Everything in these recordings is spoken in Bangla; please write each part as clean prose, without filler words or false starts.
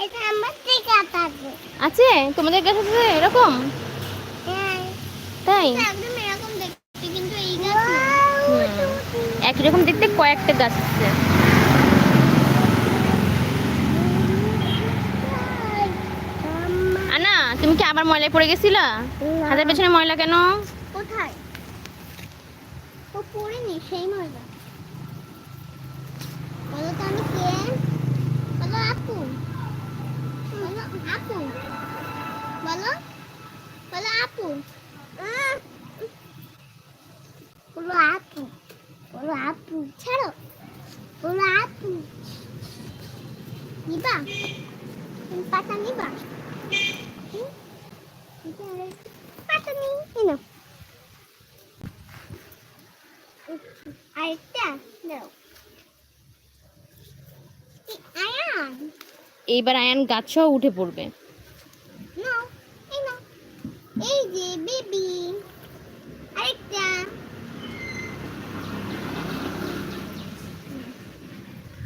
এটা আমার থেকে আছে। আছে তোমাদের কাছে আছে এরকম? তাই একদম এরকম দেখতে, কিন্তু এই গাছ না। একই রকম দেখতে কয়েকটা গাছ আছে। আনা, তুমি কি আবার ময়লায় পড়ে গেছিলা? হাতের পেছনে ময়লা কেন? কোথায়? ও পড়েনি, সেই ময়লা। বলো তো আমি কে? বলো আপু। বলো আপু। বলো বলো আপু। বলো আপু। বলো আপু। ছাড়ো। বলো আপু। নিবা? তুমি পাতা নিবা? পাতা নিই। এনো। আরেকটা দাও। আয়ান। এইবার আয়ান গাছ সহ উঠে পড়বে। নাও। এই নাও। এই যে বেবি। আরেকটা।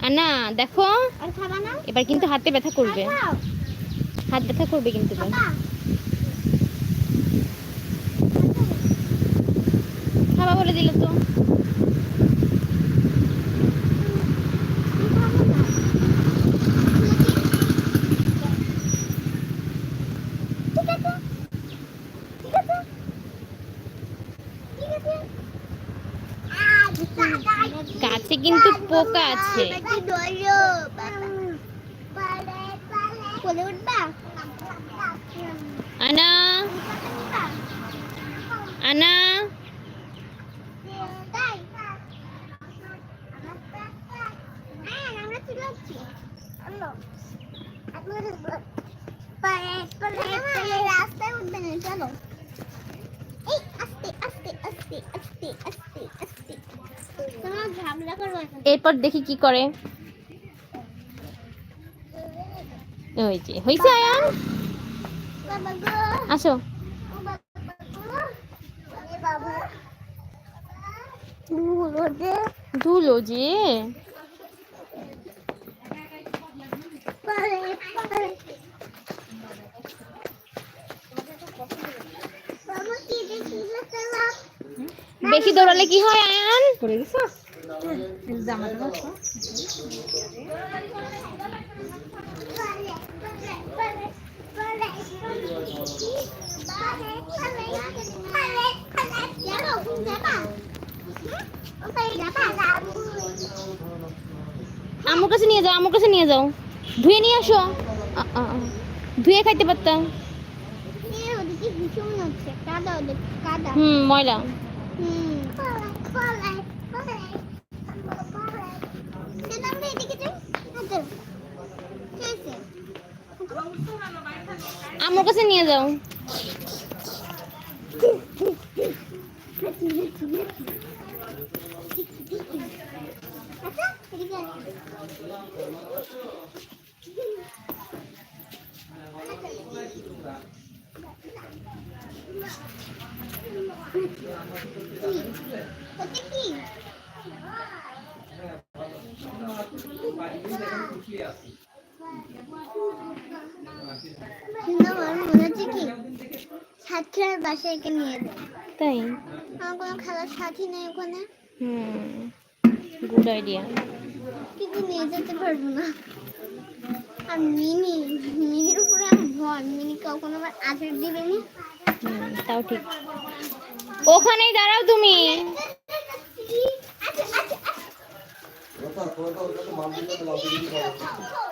আনা দেখো, আর খাবা না? এবার কিন্তু হাতে ব্যথা করবে। খাও। হাত ব্যথা করবে কিন্তু এবার। খাবা? খাবা বলে দিলে তো। গাছে কিন্তু পোকা আছে। আনা, আনা, রাস্তায় উঠবে না, চলো। এই আস্তে আস্তে আস্তে আস্তে আস্তে আস্তে। তোমার ঝামেলা করবো এখন। এরপর দেখি কি করে। ওই যে হইছে আয়ান, বাবা গো। আসো। ও বাবা গো। ওরে বাবা। ধুলো যে। ধুলো যে। পারে পারে। বাবা কি দেখিলে চলা। বেশি দৌড়ালে কি হয় আয়ান? পড়ে গেছিস? জামাটা বাস। পারে পারে পারে আম্মুর কাছে নিয়ে যাও, আম্মুর কাছে নিয়ে যাও, ধুয়ে নিয়ে আসো। ধুয়ে খাইতে পারতাম। ময়লা। আম্মুর কাছে নিয়ে যাও। ছাত্রের বাসায় নিয়ে যায়। তাই? আমার কোনো খেলার সাথী নেই ওখানে। Good idea. কিন্তু নিয়ে যেতে পারবো না। আর মিনির উপরে আমার ভয়, মিনি কখন আবার আছাড় দিবে নি। তাও ঠিক। ওখানেই দাঁড়াও তুমি।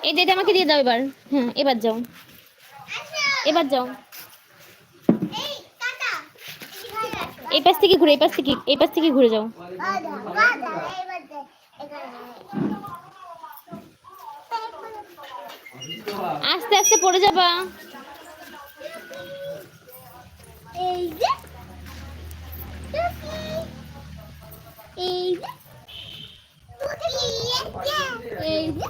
এই যে এটা আমাকে দিয়ে দাও এবার। হ্যাঁ, এবার যাও, এবার যাও। এই পাশ থেকে ঘুরে, এই পাশ থেকে, এই পাশ থেকে ঘুরে যাও। আস্তে আস্তে পড়ে যাবা। এই যে এই যে এই যে